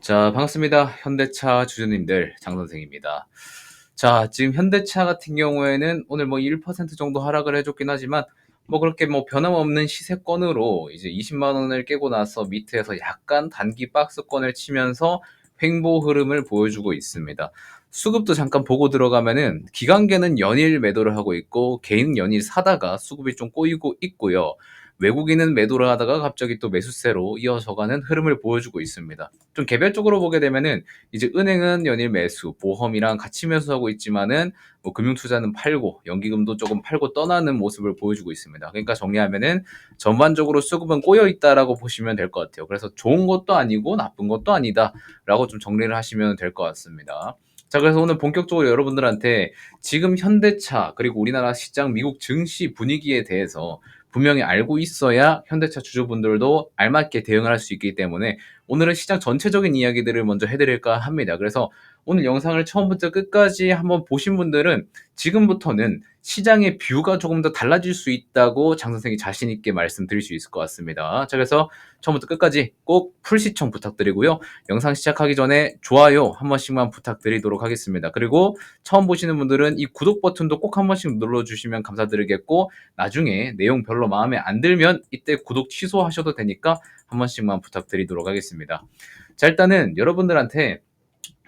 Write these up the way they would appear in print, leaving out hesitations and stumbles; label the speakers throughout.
Speaker 1: 자, 반갑습니다. 현대차 주주님들, 장 선생입니다. 자, 지금 현대차 같은 경우에는 오늘 뭐 1% 정도 하락을 해줬긴 하지만 뭐 그렇게 뭐 변함없는 시세권으로 이제 20만 원을 깨고 나서 밑에서 약간 단기 박스권을 치면서 횡보 흐름을 보여주고 있습니다. 수급도 잠깐 보고 들어가면은 기관계는 연일 매도를 하고 있고 개인 연일 사다가 수급이 좀 꼬이고 있고요. 외국인은 매도를 하다가 갑자기 또 매수세로 이어져가는 흐름을 보여주고 있습니다. 좀 개별적으로 보게 되면은 이제 은행은 연일 매수, 보험이랑 같이 매수하고 있지만은 뭐 금융투자는 팔고 연기금도 조금 팔고 떠나는 모습을 보여주고 있습니다. 그러니까 정리하면은 전반적으로 수급은 꼬여 있다라고 보시면 될 것 같아요. 그래서 좋은 것도 아니고 나쁜 것도 아니다라고 좀 정리를 하시면 될 것 같습니다. 자, 그래서 오늘 본격적으로 여러분들한테 지금 현대차 그리고 우리나라 시장 미국 증시 분위기에 대해서 분명히 알고 있어야 현대차 주주분들도 알맞게 대응을 할 수 있기 때문에 오늘은 시장 전체적인 이야기들을 먼저 해드릴까 합니다. 그래서 오늘 영상을 처음부터 끝까지 한번 보신 분들은 지금부터는 시장의 뷰가 조금 더 달라질 수 있다고 장 선생이 자신 있게 말씀드릴 수 있을 것 같습니다. 자, 그래서 처음부터 끝까지 꼭 풀시청 부탁드리고요. 영상 시작하기 전에 좋아요 한 번씩만 부탁드리도록 하겠습니다. 그리고 처음 보시는 분들은 이 구독 버튼도 꼭 한 번씩 눌러주시면 감사드리겠고, 나중에 내용 별로 마음에 안 들면 이때 구독 취소하셔도 되니까 한 번씩만 부탁드리도록 하겠습니다. 자, 일단은 여러분들한테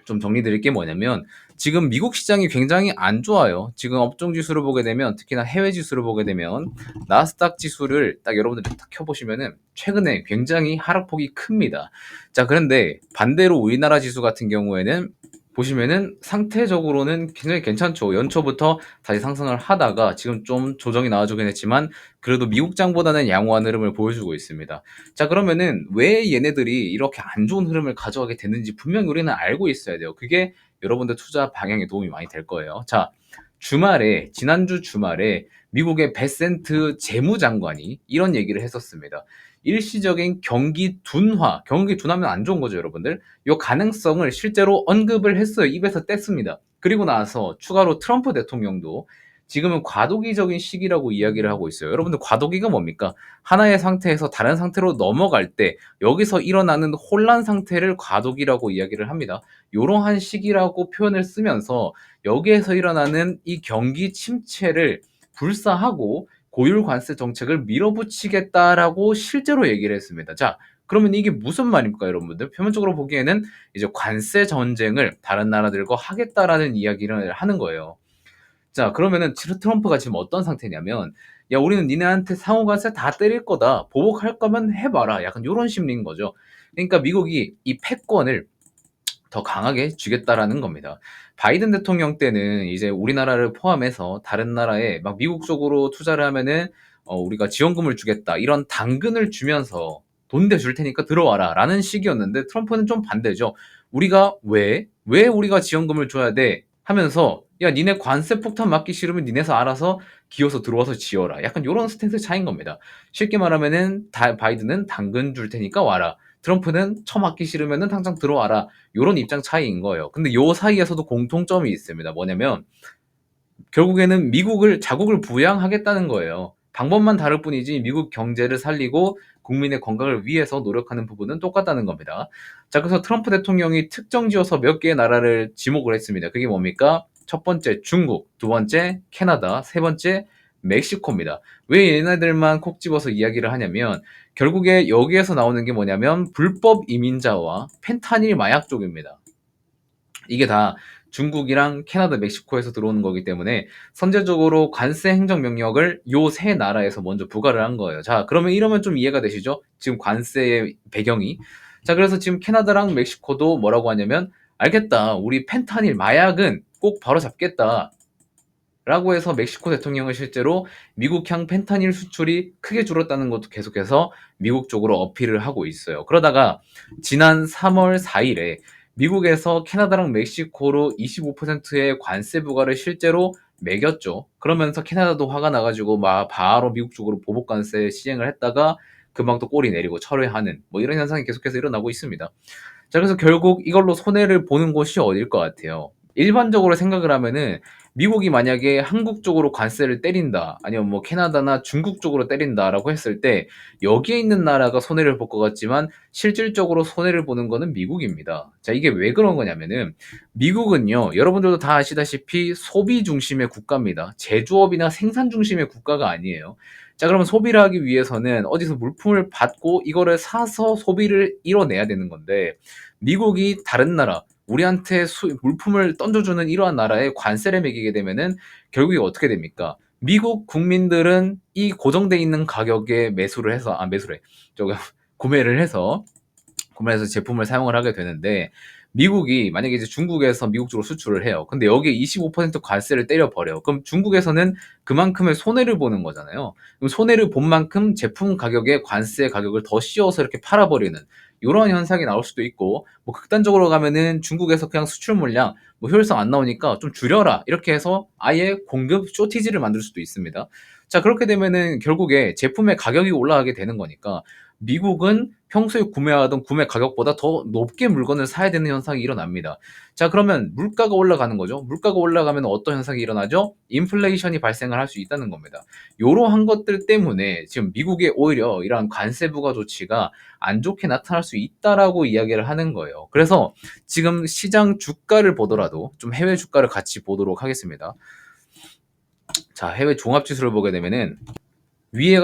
Speaker 1: 좀 정리드릴 게 뭐냐면 지금 미국 시장이 굉장히 안 좋아요. 지금 업종 지수를 보게 되면, 특히나 해외 지수를 보게 되면 나스닥 지수를 딱 여러분들이 딱 켜보시면은 최근에 굉장히 하락폭이 큽니다. 자, 그런데 반대로 우리나라 지수 같은 경우에는 보시면은 상태적으로는 굉장히 괜찮죠. 연초부터 다시 상승을 하다가 지금 좀 조정이 나와주긴 했지만 그래도 미국장보다는 양호한 흐름을 보여주고 있습니다. 자, 그러면은 왜 얘네들이 이렇게 안 좋은 흐름을 가져가게 됐는지 분명히 우리는 알고 있어야 돼요. 그게 여러분들 투자 방향에 도움이 많이 될 거예요. 자, 지난주 주말에 미국의 베센트 재무장관이 이런 얘기를 했었습니다. 일시적인 경기 둔하면 안 좋은 거죠, 여러분들. 이 가능성을 실제로 언급을 했어요. 입에서 뗐습니다. 그리고 나서 추가로 트럼프 대통령도 지금은 과도기적인 시기라고 이야기를 하고 있어요. 여러분들, 과도기가 뭡니까? 하나의 상태에서 다른 상태로 넘어갈 때 여기서 일어나는 혼란 상태를 과도기라고 이야기를 합니다. 이러한 시기라고 표현을 쓰면서 여기에서 일어나는 이 경기 침체를 불사하고 고율 관세 정책을 밀어붙이겠다라고 실제로 얘기를 했습니다. 자, 그러면 이게 무슨 말입니까, 여러분들? 표면적으로 보기에는 이제 관세 전쟁을 다른 나라들과 하겠다라는 이야기를 하는 거예요. 자, 그러면은 트럼프가 지금 어떤 상태냐면, 야, 우리는 니네한테 상호관세 다 때릴 거다, 보복할 거면 해봐라, 약간 이런 심리인 거죠. 그러니까 미국이 이 패권을 더 강하게 주겠다라는 겁니다. 바이든 대통령 때는 이제 우리나라를 포함해서 다른 나라에 막 미국 쪽으로 투자를 하면은 우리가 지원금을 주겠다, 이런 당근을 주면서 돈 대줄 테니까 들어와라 라는 식이었는데, 트럼프는 좀 반대죠. 우리가 왜 우리가 지원금을 줘야 돼 하면서, 야, 니네 관세 폭탄 맞기 싫으면 니네서 알아서 기어서 들어와서 지어라, 약간 이런 스탠스 차인 겁니다. 쉽게 말하면은 바이든은 당근 줄 테니까 와라, 트럼프는 처맞기 싫으면은 당장 들어와라, 요런 입장 차이인 거예요. 근데 요 사이에서도 공통점이 있습니다. 뭐냐면 결국에는 미국을 자국을 부양하겠다는 거예요. 방법만 다를 뿐이지 미국 경제를 살리고 국민의 건강을 위해서 노력하는 부분은 똑같다는 겁니다. 자, 그래서 트럼프 대통령이 특정 지어서 몇 개의 나라를 지목을 했습니다. 그게 뭡니까? 첫 번째 중국, 두 번째 캐나다, 세 번째 멕시코입니다. 왜 얘네들만 콕 집어서 이야기를 하냐면 결국에 여기에서 나오는 게 뭐냐면 불법 이민자와 펜타닐 마약 쪽입니다. 이게 다 중국이랑 캐나다, 멕시코에서 들어오는 거기 때문에 선제적으로 관세 행정 명령을 요 세 나라에서 먼저 부과를 한 거예요. 자, 그러면 이러면 좀 이해가 되시죠? 지금 관세의 배경이. 자, 그래서 지금 캐나다랑 멕시코도 뭐라고 하냐면, 알겠다, 우리 펜타닐 마약은 꼭 바로 잡겠다 라고 해서 멕시코 대통령은 실제로 미국향 펜타닐 수출이 크게 줄었다는 것도 계속해서 미국 쪽으로 어필을 하고 있어요. 그러다가 지난 3월 4일에 미국에서 캐나다랑 멕시코로 25%의 관세 부과를 실제로 매겼죠. 그러면서 캐나다도 화가 나가지고 막 바로 미국 쪽으로 보복 관세 시행을 했다가 금방 또 꼬리 내리고 철회하는 뭐 이런 현상이 계속해서 일어나고 있습니다. 자, 그래서 결국 이걸로 손해를 보는 곳이 어딜 것 같아요? 일반적으로 생각을 하면은 미국이 만약에 한국 쪽으로 관세를 때린다, 아니면 뭐 캐나다나 중국 쪽으로 때린다라고 했을 때 여기에 있는 나라가 손해를 볼 것 같지만 실질적으로 손해를 보는 거는 미국입니다. 자, 이게 왜 그런 거냐면은 미국은요, 여러분들도 다 아시다시피 소비 중심의 국가입니다. 제조업이나 생산 중심의 국가가 아니에요. 자, 그러면 소비를 하기 위해서는 어디서 물품을 받고 이거를 사서 소비를 이뤄내야 되는 건데, 미국이 다른 나라, 우리한테 물품을 던져주는 이러한 나라에 관세를 매기게 되면은 결국에 어떻게 됩니까? 미국 국민들은 이 고정돼 있는 가격에 매수래. 저거 구매를 해서 구매해서 제품을 사용을 하게 되는데, 미국이 만약에 이제 중국에서 미국 쪽으로 수출을 해요. 근데 여기에 25% 관세를 때려버려. 그럼 중국에서는 그만큼의 손해를 보는 거잖아요. 그럼 손해를 본 만큼 제품 가격에 관세 가격을 더 씌워서 이렇게 팔아버리는 이런 현상이 나올 수도 있고, 뭐 극단적으로 가면은 중국에서 그냥 수출 물량 뭐 효율성 안 나오니까 좀 줄여라 이렇게 해서 아예 공급 쇼티지를 만들 수도 있습니다. 자, 그렇게 되면은 결국에 제품의 가격이 올라가게 되는 거니까 미국은 평소에 구매하던 구매 가격보다 더 높게 물건을 사야 되는 현상이 일어납니다. 자, 그러면 물가가 올라가는 거죠. 물가가 올라가면 어떤 현상이 일어나죠? 인플레이션이 발생을 할 수 있다는 겁니다. 이러한 것들 때문에 지금 미국의 오히려 이러한 관세 부과 조치가 안 좋게 나타날 수 있다라고 이야기를 하는 거예요. 그래서 지금 시장 주가를 보더라도 좀 해외 주가를 같이 보도록 하겠습니다. 자, 해외 종합 지수를 보게 되면은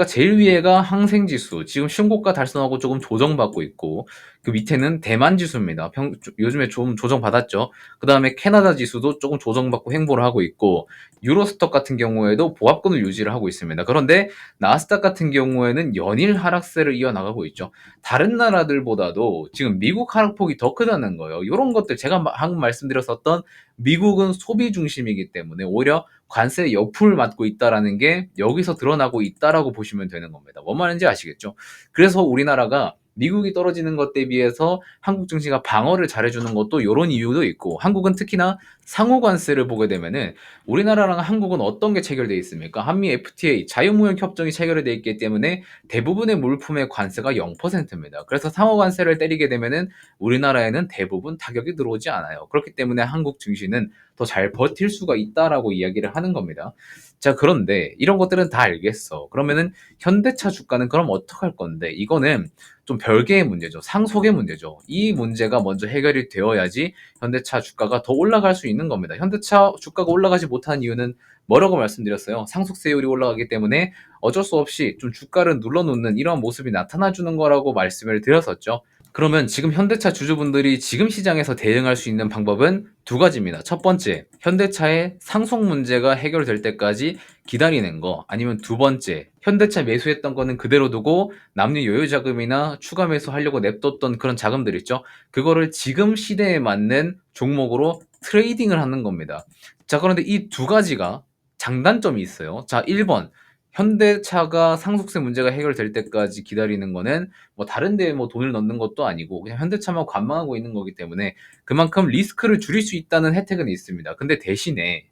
Speaker 1: 제일 위에가 항생지수, 지금 신고가 달성하고 조금 조정받고 있고, 그 밑에는 대만 지수입니다. 요즘에 좀 조정받았죠. 그 다음에 캐나다 지수도 조금 조정받고 횡보를 하고 있고, 유로스톡 같은 경우에도 보합권을 유지를 하고 있습니다. 그런데 나스닥 같은 경우에는 연일 하락세를 이어나가고 있죠. 다른 나라들보다도 지금 미국 하락폭이 더 크다는 거예요. 이런 것들 제가 방금 말씀드렸었던, 미국은 소비 중심이기 때문에 오히려 관세 역풍을 맞고 있다라는 게 여기서 드러나고 있다라고 보시면 되는 겁니다. 뭔 말인지 아시겠죠? 그래서 우리나라가 미국이 떨어지는 것 대비해서 한국 증시가 방어를 잘해주는 것도 이런 이유도 있고, 한국은 특히나 상호 관세를 보게 되면은 우리나라랑 한국은 어떤 게 체결되어 있습니까? 한미 FTA 자유무역 협정이 체결되어 있기 때문에 대부분의 물품의 관세가 0%입니다. 그래서 상호 관세를 때리게 되면은 우리나라에는 대부분 타격이 들어오지 않아요. 그렇기 때문에 한국 증시는 더 잘 버틸 수가 있다라고 이야기를 하는 겁니다. 자, 그런데 이런 것들은 다 알겠어. 그러면은 현대차 주가는 그럼 어떡할 건데? 이거는 좀 별개의 문제죠. 상속의 문제죠. 이 문제가 먼저 해결이 되어야지 현대차 주가가 더 올라갈 수 있는 겁니다. 현대차 주가가 올라가지 못하는 이유는 뭐라고 말씀드렸어요? 상속세율이 올라가기 때문에 어쩔 수 없이 좀 주가를 눌러놓는 이런 모습이 나타나 주는 거라고 말씀을 드렸었죠. 그러면 지금 현대차 주주분들이 지금 시장에서 대응할 수 있는 방법은 두 가지입니다. 첫 번째, 현대차의 상속 문제가 해결될 때까지 기다리는 거, 아니면 두 번째, 현대차 매수했던 거는 그대로 두고 남는 여유 자금이나 추가 매수하려고 냅뒀던 그런 자금들 있죠. 그거를 지금 시대에 맞는 종목으로 트레이딩을 하는 겁니다. 자, 그런데 이 두 가지가 장단점이 있어요. 자, 1번. 현대차가 상속세 문제가 해결될 때까지 기다리는 거는 뭐 다른 데에 뭐 돈을 넣는 것도 아니고 그냥 현대차만 관망하고 있는 거기 때문에 그만큼 리스크를 줄일 수 있다는 혜택은 있습니다. 근데 대신에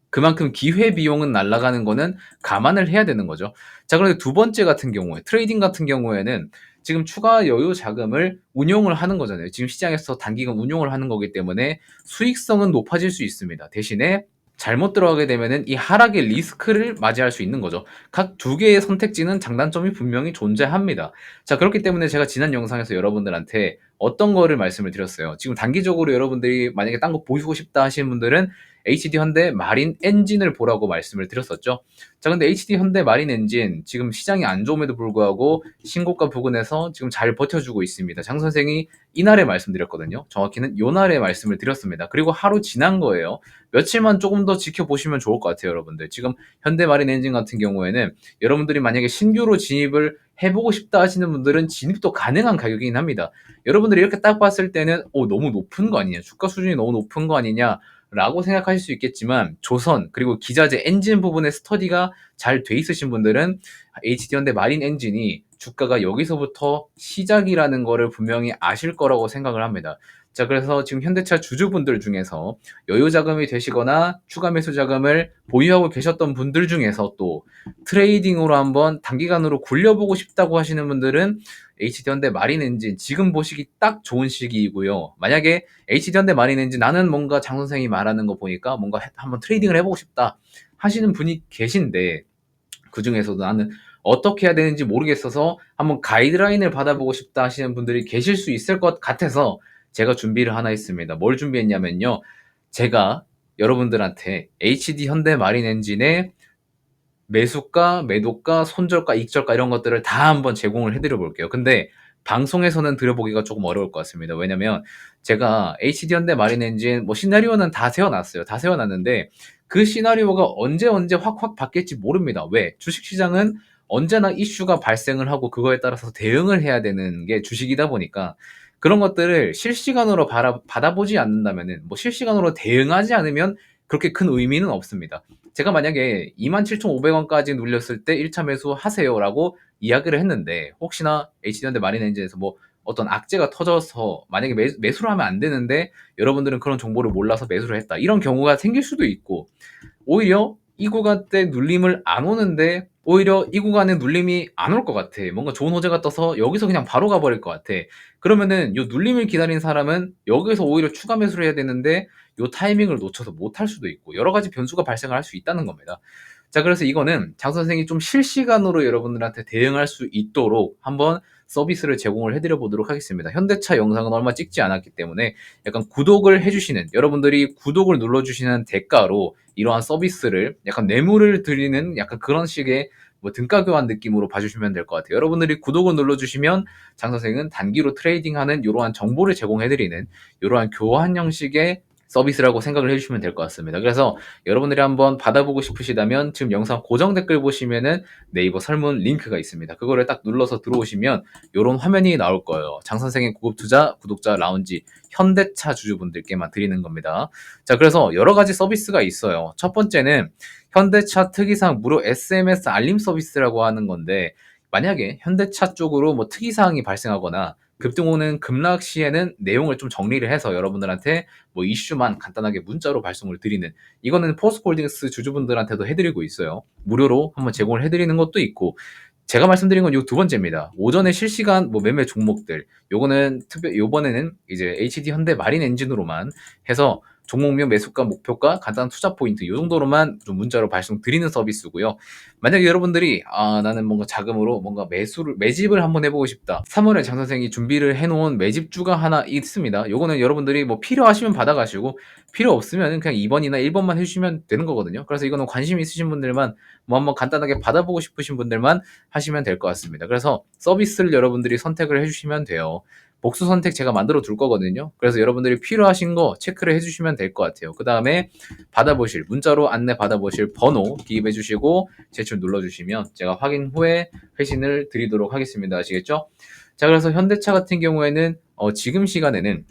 Speaker 1: 그만큼 기회 비용은 날아가는 거는 감안을 해야 되는 거죠. 자, 그런데 두 번째 같은 경우에 트레이딩 같은 경우에는 지금 추가 여유 자금을 운용을 하는 거잖아요. 지금 시장에서 단기간 운용을 하는 거기 때문에 수익성은 높아질 수 있습니다. 대신에 잘못 들어가게 되면은 이 하락의 리스크를 맞이할 수 있는 거죠. 각 두 개의 선택지는 장단점이 분명히 존재합니다. 자, 그렇기 때문에 제가 지난 영상에서 여러분들한테 어떤 거를 말씀을 드렸어요. 지금 단기적으로 여러분들이 만약에 딴 거 보시고 싶다 하시는 분들은 HD 현대 마린 엔진을 보라고 말씀을 드렸었죠. 자, 근데 HD 현대 마린 엔진 지금 시장이 안 좋음에도 불구하고 신고가 부근에서 지금 잘 버텨주고 있습니다. 장 선생이 이날에 말씀드렸거든요. 정확히는 요날에 말씀을 드렸습니다. 그리고 하루 지난 거예요. 며칠만 조금 더 지켜보시면 좋을 것 같아요, 여러분들. 지금 현대 마린 엔진 같은 경우에는 여러분들이 만약에 신규로 진입을 해보고 싶다 하시는 분들은 진입도 가능한 가격이긴 합니다. 여러분들이 이렇게 딱 봤을 때는 너무 높은 거 아니냐, 주가 수준이 너무 높은 거 아니냐 라고 생각하실 수 있겠지만, 조선 그리고 기자재 엔진 부분의 스터디가 잘 돼 있으신 분들은 HD 현대 마린 엔진이 주가가 여기서부터 시작이라는 거를 분명히 아실 거라고 생각을 합니다. 자, 그래서 지금 현대차 주주분들 중에서 여유 자금이 되시거나 추가 매수 자금을 보유하고 계셨던 분들 중에서 또 트레이딩으로 한번 단기간으로 굴려보고 싶다고 하시는 분들은 HD현대 마린엔진 지금 보시기 딱 좋은 시기이고요. 만약에 HD현대 마린엔진 나는 뭔가 장 선생이 말하는 거 보니까 뭔가 한번 트레이딩을 해보고 싶다 하시는 분이 계신데, 그 중에서도 나는 어떻게 해야 되는지 모르겠어서 한번 가이드라인을 받아보고 싶다 하시는 분들이 계실 수 있을 것 같아서 제가 준비를 하나 했습니다. 뭘 준비했냐면요. 제가 여러분들한테 HD 현대 마린 엔진의 매수가, 매도가, 손절가, 익절가 이런 것들을 다 한번 제공을 해드려 볼게요. 근데 방송에서는 드려보기가 조금 어려울 것 같습니다. 왜냐면 제가 HD 현대 마린 엔진 뭐 시나리오는 다 세워놨어요. 다 세워놨는데 그 시나리오가 언제 확 바뀔지 모릅니다. 왜? 주식시장은 언제나 이슈가 발생을 하고 그거에 따라서 대응을 해야 되는 게 주식이다 보니까 그런 것들을 실시간으로 받아보지 않는다면은, 뭐 실시간으로 대응하지 않으면 그렇게 큰 의미는 없습니다. 제가 만약에 27,500원까지 눌렸을 때 1차 매수 하세요라고 이야기를 했는데, 혹시나 HD현대 마린엔진에서 뭐 어떤 악재가 터져서 만약에 매수를 하면 안 되는데 여러분들은 그런 정보를 몰라서 매수를 했다, 이런 경우가 생길 수도 있고, 오히려 이 구간 때 눌림을 안 오는데 오히려 이 구간에 눌림이 안 올 것 같아. 뭔가 좋은 호재가 떠서 여기서 그냥 바로 가버릴 것 같아. 그러면은 요 눌림을 기다린 사람은 여기서 오히려 추가 매수를 해야 되는데 요 타이밍을 놓쳐서 못 할 수도 있고, 여러 가지 변수가 발생할 수 있다는 겁니다. 자, 그래서 이거는 장 선생이 좀 실시간으로 여러분들한테 대응할 수 있도록 한번 서비스를 제공을 해드려 보도록 하겠습니다. 현대차 영상은 얼마 찍지 않았기 때문에 약간 구독을 해주시는, 여러분들이 구독을 눌러주시는 대가로 이러한 서비스를 약간 뇌물을 드리는 약간 그런 식의 뭐 등가 교환 느낌으로 봐주시면 될 것 같아요. 여러분들이 구독을 눌러주시면 장 선생은 단기로 트레이딩하는 이러한 정보를 제공해드리는 이러한 교환 형식의 서비스라고 생각을 해주시면 될 것 같습니다. 그래서 여러분들이 한번 받아보고 싶으시다면 지금 영상 고정 댓글 보시면은 네이버 설문 링크가 있습니다. 그거를 딱 눌러서 들어오시면 이런 화면이 나올 거예요. 장 선생의 고급 투자 구독자 라운지 현대차 주주분들께만 드리는 겁니다. 자, 그래서 여러 가지 서비스가 있어요. 첫 번째는 현대차 특이사항 무료 SMS 알림 서비스라고 하는 건데, 만약에 현대차 쪽으로 뭐 특이사항이 발생하거나 급등 오는 급락 시에는 내용을 좀 정리를 해서 여러분들한테 뭐 이슈만 간단하게 문자로 발송을 드리는, 이거는 포스코홀딩스 주주분들한테도 해드리고 있어요. 무료로 한번 제공을 해드리는 것도 있고, 제가 말씀드린 건 요 두 번째입니다. 오전에 실시간 뭐 매매 종목들, 요거는 요번에는 이제 HD 현대 마린 엔진으로만 해서 종목명 매수가 목표가 간단한 투자 포인트 요 정도로만 좀 문자로 발송 드리는 서비스고요. 만약에 여러분들이 나는 뭔가 자금으로 뭔가 매집을 한번 해보고 싶다, 3월에 장 선생이 준비를 해놓은 매집주가 하나 있습니다. 요거는 여러분들이 뭐 필요하시면 받아가시고 필요 없으면 그냥 2번이나 1번만 해주시면 되는 거거든요. 그래서 이거는 관심 있으신 분들만, 뭐 한번 간단하게 받아보고 싶으신 분들만 하시면 될 것 같습니다. 그래서 서비스를 여러분들이 선택을 해주시면 돼요. 복수 선택 제가 만들어 둘 거거든요. 그래서 여러분들이 필요하신 거 체크를 해주시면 될 것 같아요. 그 다음에 받아보실, 문자로 안내 받아보실 번호 기입해 주시고 제출 눌러주시면 제가 확인 후에 회신을 드리도록 하겠습니다. 아시겠죠? 자, 그래서 현대차 같은 경우에는 지금 시점에는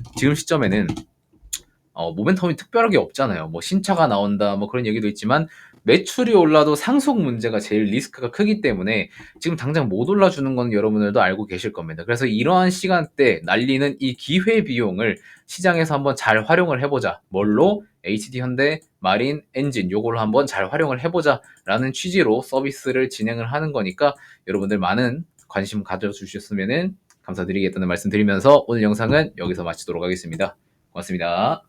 Speaker 1: 모멘텀이 특별하게 없잖아요. 뭐 신차가 나온다 뭐 그런 얘기도 있지만 매출이 올라도 상속 문제가 제일 리스크가 크기 때문에 지금 당장 못 올라주는 건 여러분들도 알고 계실 겁니다. 그래서 이러한 시간대 날리는 이 기회 비용을 시장에서 한번 잘 활용을 해보자. 뭘로? HD 현대 마린 엔진 요걸로 한번 잘 활용을 해보자 라는 취지로 서비스를 진행을 하는 거니까 여러분들 많은 관심 가져주셨으면 감사드리겠다는 말씀 드리면서 오늘 영상은 여기서 마치도록 하겠습니다. 고맙습니다.